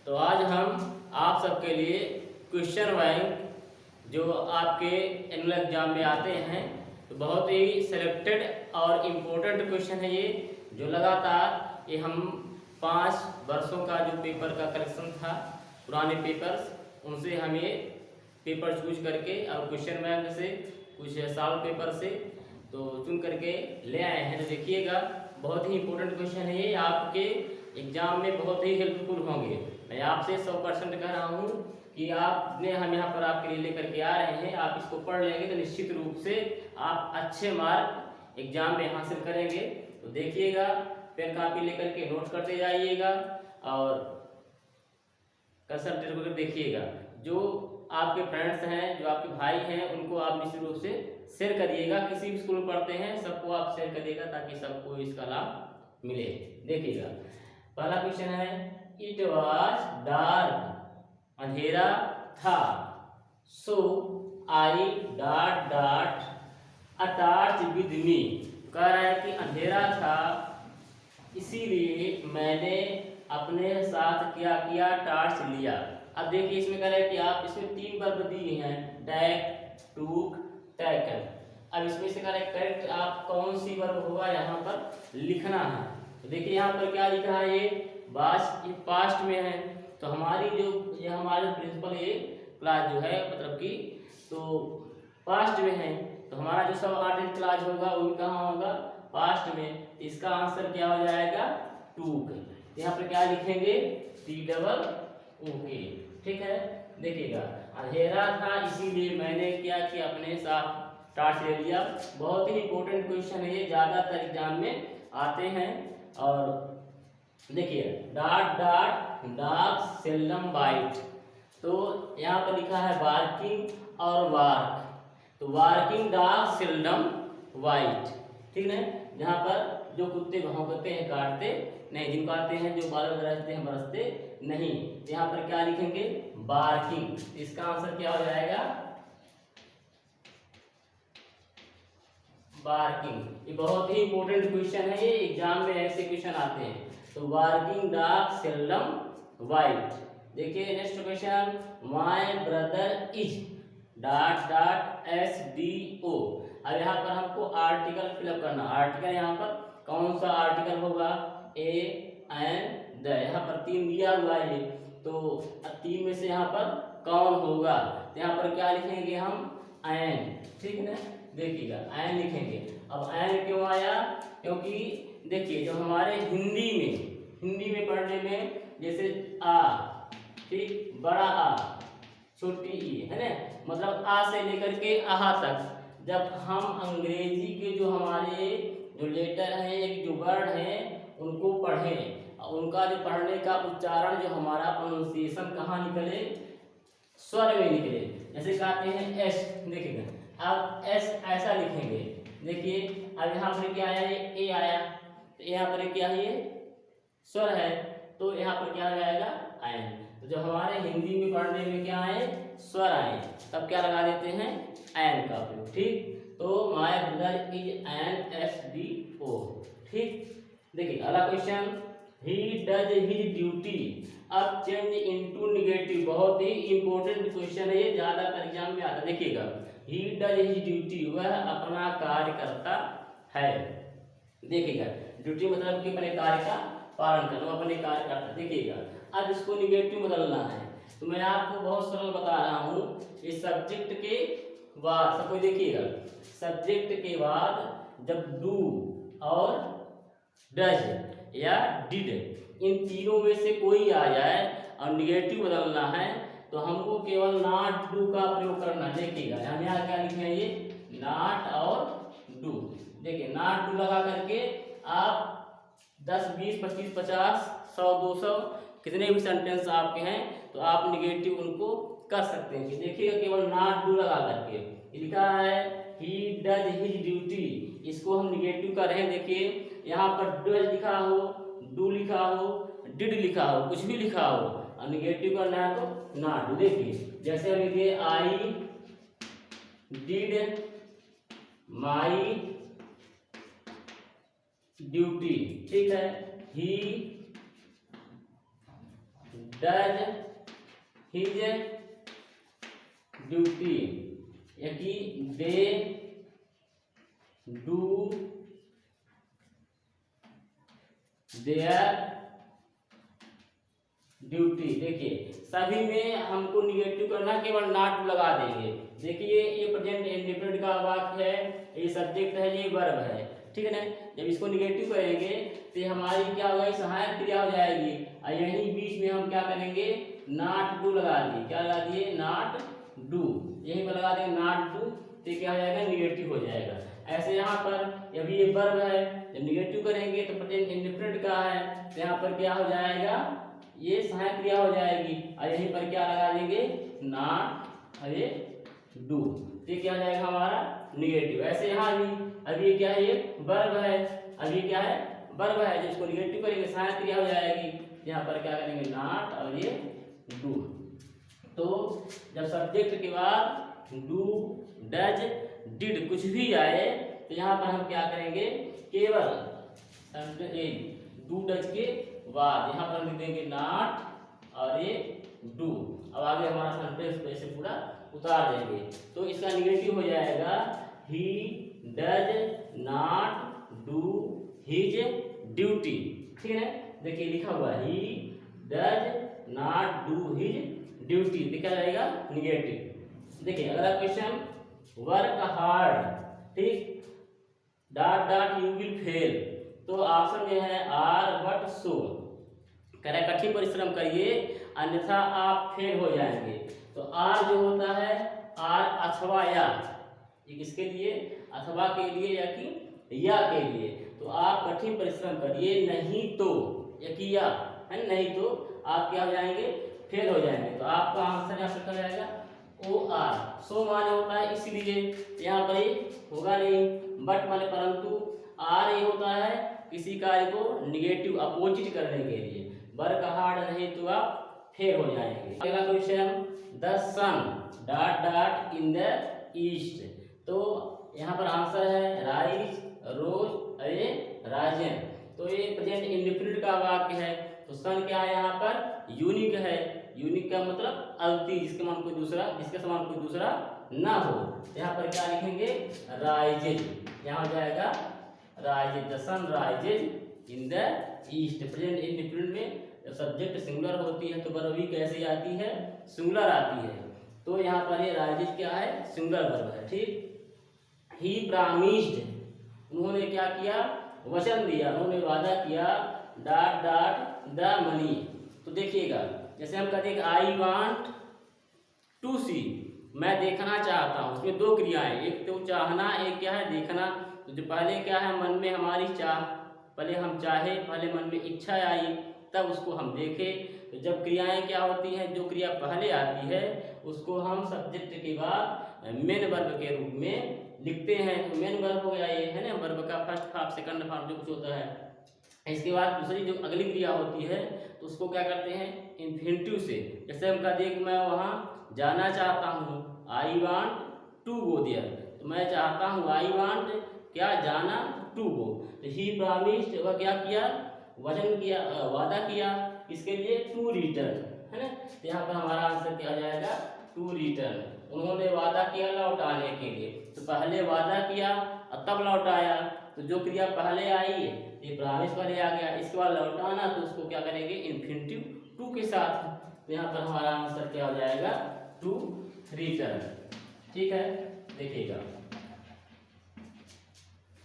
तो आज हम आप सबके लिए क्वेश्चन बैंक जो आपके एनुअल एग्जाम में आते हैं, तो बहुत ही सिलेक्टेड और इम्पोर्टेंट क्वेश्चन है ये, जो लगातार ये हम 5 वर्षों का जो पेपर का कलेक्शन था पुराने पेपर्स, उनसे हम ये पेपर चूज करके और क्वेश्चन बैंक से कुछ साल पेपर से तो चुन करके ले आए हैं। तो देखिएगा, बहुत ही इंपॉर्टेंट क्वेश्चन है ये, आपके एग्जाम में बहुत ही हेल्पफुल होंगे। मैं आपसे 100% कह रहा हूँ कि आपने हम यहाँ पर आपके लिए लेकर के आ रहे हैं, आप इसको पढ़ लेंगे तो निश्चित रूप से आप अच्छे मार्क एग्जाम में हासिल करेंगे। तो देखिएगा, पेन कापी लेकर के नोट करते जाइएगा और कंसंट्रेट करके देखिएगा। जो आपके फ्रेंड्स हैं, जो आपके भाई हैं, उनको आप निश्चित रूप से शेयर करिएगा। किसी भी स्कूल में पढ़ते हैं सबको आप शेयर करिएगा ताकि सबको इसका लाभ मिले। देखिएगा, पहला क्वेश्चन है, इट वाज डार्क, अंधेरा था, so I dot dot a torch with me. कह रहा है कि अंधेरा था इसीलिए मैंने अपने साथ क्या किया, टॉर्च लिया। अब देखिए, इसमें कह रहा है कि आप इसमें 3 वर्ब दिए हैं, टैक, टूक, टैकन। अब इसमें से कह रहा है करेक्ट आप कौन सी वर्ब होगा यहाँ पर लिखना है। तो देखिए यहाँ पर क्या लिखा है, ये पास्ट में है। तो हमारी जो ये हमारे प्रिंसिपल ये क्लास जो है मतलब कि तो पास्ट में है, तो हमारा जो सब आर्टिकल क्लास होगा वो भी कहाँ होगा, पास्ट में। इसका आंसर क्या हो जाएगा, टूक। यहाँ पर क्या लिखेंगे, TOOK। ठीक है, देखिएगा, अंधेरा था इसीलिए मैंने क्या किया, अपने साथ टॉर्च ले लिया। बहुत ही इंपॉर्टेंट क्वेश्चन है ये, ज़्यादातर एग्जाम में आते हैं। और देखिए, dot dot dog seldom bite, तो यहाँ पर लिखा है बार्किंग और वार्क, तो वार्किंग डॉग सेल्डम वाइट। ठीक है, जहाँ पर जो कुत्ते भौंकते हैं, काटते नहीं, जिनको आते हैं जो बाल बरसते हैं, बरसते नहीं, यहाँ पर क्या लिखेंगे, बार्किंग। इसका आंसर क्या हो जाएगा, बार्किंग। ये बहुत ही इंपॉर्टेंट क्वेश्चन है, ये एग्जाम में ऐसे क्वेश्चन आते हैं। तो बार्किंग डॉग सेल्डम वाइट। देखिए next question, my brother is dot dot SDO। अब यहाँ पर हमको आर्टिकल फिलअप करना। आर्टिकल यहाँ पर कौन सा आर्टिकल होगा, ए एंड द। यहाँ पर 3 दिया हुआ है, तो 3 में से यहाँ पर कौन होगा, तो यहाँ पर क्या लिखेंगे हम, एन। ठीक है ना, देखिएगा एन लिखेंगे। अब एन क्यों आया, क्योंकि देखिए जो हमारे हिंदी में पढ़ने में जैसे आ, ठीक, बड़ा आ, छोटी ई, है ना, मतलब आ से लेकर के आहा तक। जब हम अंग्रेजी के जो हमारे जो लेटर हैं, एक जो वर्ड हैं, उनको पढ़ें, उनका जो पढ़ने का उच्चारण जो हमारा प्रोनाउंसिएशन कहाँ निकले, स्वर में निकले। जैसे कहते हैं एस, देखिएगा अब एस ऐसा लिखेंगे। देखिए अब यहाँ पर क्या आया, ये ए आया, तो यहाँ पर क्या है, ये स्वर है, तो यहाँ पर क्या आ जाएगा, आयन। तो जब हमारे हिंदी में पढ़ने में क्या आए, स्वर आए, तब क्या लगा देते हैं, एन का उपयोग। ठीक, तो my brother is an SDO। ठीक, देखिए अगला question, he does his duty. अब चेंज इनटू निगेटिव, बहुत ही इंपॉर्टेंट क्वेश्चन है ये, ज्यादातर एग्जाम में आता है। देखिएगा, ही डज हिज ड्यूटी, वह अपना कार्य करता है। देखिएगा, ड्यूटी मतलब कि अपने कार्य का पालन करना, अपने कार्य करता है। देखिएगा, अब इसको निगेटिव बदलना है, तो मैं आपको बहुत सरल बता रहा हूँ। इस सब्जेक्ट के बाद सब कोई देखिएगा, सब्जेक्ट के बाद जब डू और डज या डिड, इन तीनों में से कोई आ जाए और निगेटिव बदलना है, तो हमको केवल नॉट डू का प्रयोग करना। देखिएगा हम यहाँ क्या लिखे हैं, ये नॉट और डू। देखिए नॉट डू लगा करके आप 10, 20, 25, 50, 100, 200 कितने भी सेंटेंस आपके हैं तो आप निगेटिव उनको कर सकते हैं। देखिएगा केवल नॉट डू लगा करके लिखा है, ही डज हिज ड्यूटी, इसको हम निगेटिव कर रहे हैं। देखिए यहाँ पर डज लिखा हो, डू लिखा हो, डिड लिखा हो, कुछ भी लिखा हो, और निगेटिव करना है तो नॉट डू। देखिए जैसे हम लिखिए, आई डिड माई ड्यूटी। ठीक है, ही डज हिज ड्यूटी, या कि दे डू देयर ड्यूटी। देखिए सभी में हमको निगेटिव करना, केवल नॉट लगा देंगे। देखिए ये प्रेजेंट इंडेफिनिट का वाक्य है, ये सब्जेक्ट है, ये वर्ब है, ठीक है ना। जब इसको निगेटिव करेंगे तो हमारी क्या होगा, सहायक क्रिया हो जाएगी, और यहीं बीच में हम क्या करेंगे, नॉट डू लगा दिए। क्या लगा दिए, नॉट डू, यहीं पर लगा देंगे नॉट डू, तो क्या हो जाएगा, निगेटिव हो जाएगा। ऐसे यहाँ पर अभी ये वर्ब है, जब निगेटिव करेंगे तो प्रेजेंट इंडेफिनिट का है, तो यहाँ पर क्या हो जाएगा, ये सहायक क्रिया हो जाएगी, और यहीं पर क्या लगा देंगे, नॉट अरे डू, तो क्या हो जाएगा हमारा निगेटिव। ऐसे यहाँ भी अभी ये क्या है, ये वर्ब है, अभी क्या है, वर्ब है, जिसको निगेटिव करेंगे सहायक क्रिया हो जाएगी। यहाँ पर क्या करेंगे, नॉट और ये डू। तो जब सब्जेक्ट के बाद डू डज डिड कुछ भी आए तो यहाँ पर हम क्या करेंगे, केवल डू डज के बाद यहाँ पर लिख देंगे नॉट और ये डू। अब आगे हमारा सेंटेंस ऐसे पूरा उतार देंगे, तो इसका निगेटिव हो जाएगा, he does not do his duty, ठीक है। देखिए लिखा हुआ है, he does not do his duty, लिखा जाएगा निगेटिव। देखिए अगला क्वेश्चन, वर्क हार्ड, ठीक, dot dot U will fail, तो ऑप्शन में है आर बट सो, कह रहा है कठिन परिश्रम करिए अन्यथा आप फेल हो जाएंगे। तो आर जो होता है, आर अथवा या, ये किसके लिए, अथवा के लिए या कि या के लिए। तो आप कठिन परिश्रम करिए, नहीं तो, या कि या है, नहीं तो आप क्या हो जाएंगे, फेल हो जाएंगे। तो आपका आंसर यहाँ पे क्या जाएगा, ओ आर। सो माने होता है इसलिए, यहाँ पर होगा नहीं, बट माने परंतु, आर ये होता है किसी कार्य को निगेटिव अपोजिट करने के लिए, वर्क हार्ड नहीं तो आप फेल हो जाएंगे। अगला question, the sun dot dot in the east, तो यहाँ पर आंसर है राइज रोज अरे राजन। तो ये प्रेजेंट इंडेफिनिट का वाक्य है, तो सन क्या है, यहाँ पर यूनिक है, यूनिक का मतलब अद्वितीय, जिसके समान कोई दूसरा, जिसके समान कोई दूसरा ना हो। यहाँ पर क्या लिखेंगे, राइजेज, यहाँ हो जाएगा rises, the sun rises in the east. Present indefinite में जब सब्जेक्ट सिंगुलर होती है तो वर्ब भी कैसे आती है, सिंगुलर आती है। तो यहाँ पर ये राइजेज क्या है, सिंगुलर वर्ब है, ठीक। ही प्रॉमिस्ड, उन्होंने क्या किया, वचन दिया, उन्होंने वादा किया, डॉट डॉट द मनी। तो देखिएगा जैसे हम कहते हैं आई वांट टू सी, मैं देखना चाहता हूँ, उसमें दो क्रियाएं, एक तो चाहना, एक क्या है देखना। तो जो पहले क्या है, मन में हमारी चाह, पहले हम चाहे, पहले मन में इच्छा आई, तब उसको हम देखें। तो जब क्रियाएं क्या होती हैं, जो क्रिया पहले आती है उसको हम सब्जेक्ट के बाद मेन वर्ब के रूप में लिखते हैं। तो मेन वर्ब हो गया ये है ना, वर्ब का फर्स्ट फॉर्म सेकंड फॉर्म जो कुछ होता है। इसके बाद दूसरी जो अगली क्रिया होती है तो उसको क्या करते हैं, इन्फिनिटिव से। जैसे हम कहते हैं कि मैं वहाँ जाना चाहता हूँ, I want to go there, तो मैं चाहता हूँ, आई वांट क्या, जाना, टू गो। तो ही प्रॉमिस्ड, वह क्या किया, वचन किया, वादा किया, इसके लिए टू रिटर्न, है ना। तो यहाँ पर हमारा आंसर क्या आ जाएगा, टू रिटर्न। उन्होंने वादा किया लौटाने के लिए, तो पहले वादा किया और तब लौटाया, तो जो क्रिया पहले आई ये प्रॉमिस पहले आ गया, इसके बाद लौटाना, तो उसको क्या करेंगे, इन्फिनिटिव टू के साथ। तो यहाँ पर हमारा आंसर क्या हो जाएगा, टू रिटर्न, ठीक है। देखिएगा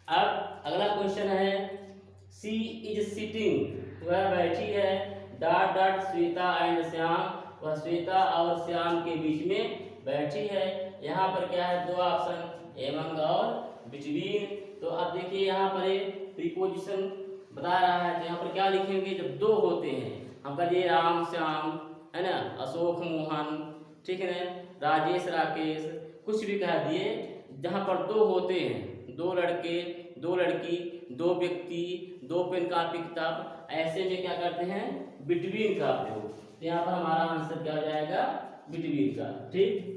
अब अगला क्वेश्चन है, सी इज सिटिंग, वह बैठी है, dot dot Shweta and Shyam, वह श्वेता और श्याम के बीच में बैठी है। यहाँ पर क्या है, दो ऑप्शन, एमंग और बिटवीन। तो अब देखिए यहाँ पर एक प्रीपोजिशन बता रहा है, तो यहाँ पर क्या लिखेंगे, जब दो होते हैं, हम कहिए राम श्याम, है ना, अशोक मोहन, ठीक है ना, राजेश राकेश, कुछ भी कह दिए, जहाँ पर दो होते हैं, दो लड़के, दो लड़की, दो व्यक्ति, दो पेन कॉपी किताब, ऐसे में क्या करते हैं, बिटवीन का प्रयोग। तो यहाँ पर हमारा आंसर क्या हो जाएगा, बिटवीन का, ठीक।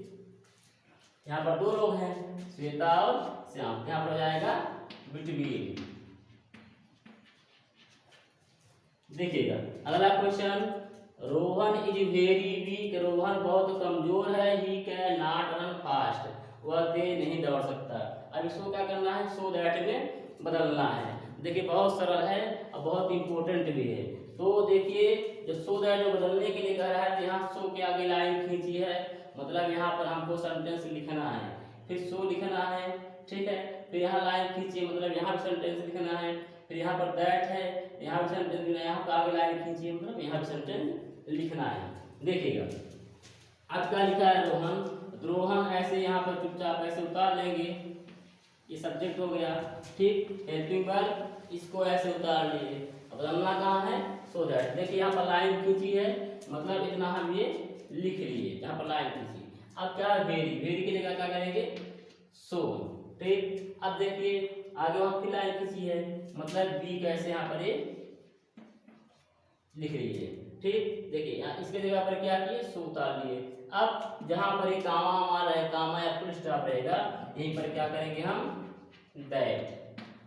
यहाँ पर दो लोग हैं, श्वेता और श्याम, यहाँ पर हो जाएगा बिटवीन। देखिएगा अगला question, Rohan is very weak, Rohan बहुत कमजोर है। He can not run fast, वह तेज नहीं दौड़ सकता। अब इसको क्या करना है, सो दैट में बदलना है। देखिए बहुत सरल है और बहुत इंपॉर्टेंट भी है। तो देखिए जो सो दैट में बदलने के लिए कह रहा है, तो यहाँ सो के आगे लाइन खींची है, मतलब यहाँ पर हमको सेंटेंस लिखना है, फिर सो लिखना है, ठीक है। फिर यहाँ लाइन खींचिए, मतलब यहाँ भी सेंटेंस लिखना है। फिर यहाँ पर दैट है, यहाँ भी सेंटेंस लिखना है, यहाँ पर आगे लाइन खींचिए, मतलब यहाँ भी सेंटेंस लिखना है। देखिएगा अब क्या लिखा है, रोहन। रोहन ऐसे यहाँ पर चुपचाप ऐसे उतार लेंगे, ये सब्जेक्ट हो गया, ठीक। हेल्पिंग वर्ब, इसको ऐसे उतार लिए। अब बदलना कहाँ है, सो दैट। देखिए यहाँ पर लाइन खींची है, मतलब इतना हम ये लिख लिए, यहाँ पर लाइन खींची। अब क्या है, वेरी, वेरी की जगह क्या करेंगे, सो, ठीक। अब देखिए आगे वहाँ फिर लाइन खींची है, मतलब बी कैसे यहाँ पर ये लिख लीजिए, ठीक। देखिए यहाँ इसके जगह पर क्या किए, सो उतार लिए। अब जहां पर ये कामा हमारा है, कामा या फुल स्टॉप रहेगा, यहीं पर क्या करेंगे हम, that.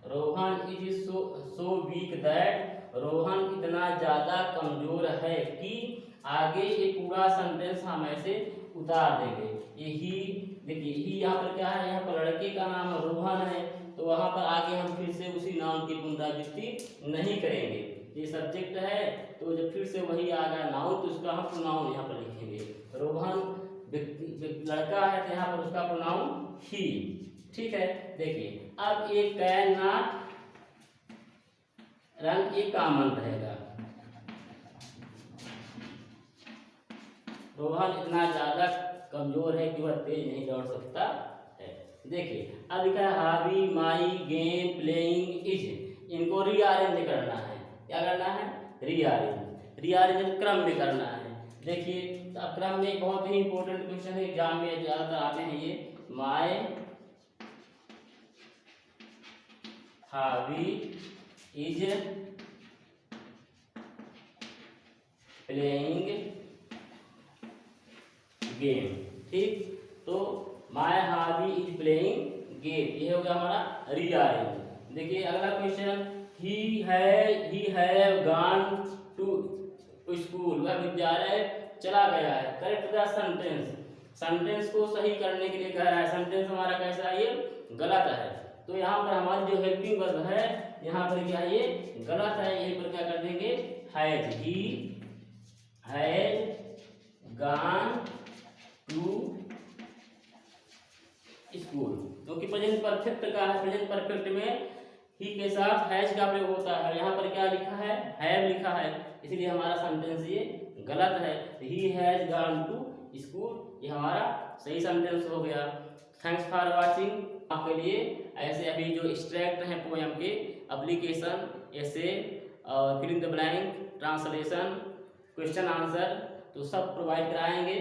Rohan is so weak that, Rohan इतना ज्यादा कमजोर है कि, आगे ये पूरा सेंटेंस हम ऐसे उतार देंगे। ये ही, देखिए ही यहाँ पर क्या है, यहाँ पर लड़के का नाम रोहन है, तो वहां पर आगे हम फिर से उसी नाउन की पुनरावृत्ति नहीं करेंगे। ये सब्जेक्ट है, तो जब फिर से वही आ गया नाउन, तो उसका हम प्रोनाउन यहाँ पर लिखेंगे। रोहन लड़का है, तो यहाँ पर उसका प्रोनाउन ही, ठीक है। देखिए अब एक कैन नॉट रन, एक कॉमन रहेगा। रोहन इतना ज्यादा कमजोर है कि वह तेज नहीं दौड़ सकता है। देखिए अब लिखा है हावी, माई, गेम, प्लेइंग, इज, इनको रीअरेंज करना है। क्या करना है, रीअरेंज, रीअरेंज क्रम में करना है। देखिए अब क्रम में बहुत ही इंपॉर्टेंट क्वेश्चन है, एग्जाम में ज्यादातर आते हैं ये। माई, हावी इज प्लेइंग गेम, ठीक। तो माय हावी इज प्लेइंग गेम, ये हो गया हमारा रीअरेंज। देखिए अगला question, he have gone to school, वह विद्यालय चला गया है। करेक्ट द सेंटेंस, सेंटेंस को सही करने के लिए कह रहा है। सेंटेंस हमारा कैसा है, ये गलत है, तो यहाँ पर हमारी जो हेल्पिंग वर्ब है, यहाँ पर क्या है, ये गलत है। यहीं पर क्या कर देंगे, has, he has gone to school, क्योंकि प्रेजेंट परफेक्ट का है। प्रेजेंट परफेक्ट में ही के साथ हैज का प्रयोग होता है। यहाँ पर क्या लिखा है, हैव लिखा है, इसलिए हमारा सेंटेंस ये गलत है। He has gone to school, ये हमारा सही सेंटेंस हो गया। Thanks for watching. आपके लिए ऐसे अभी जो एक्सट्रैक्ट हैं पोएम के, एप्लीकेशन, ऐसे fill in the blank, translation, question answer, तो सब प्रोवाइड कराएंगे।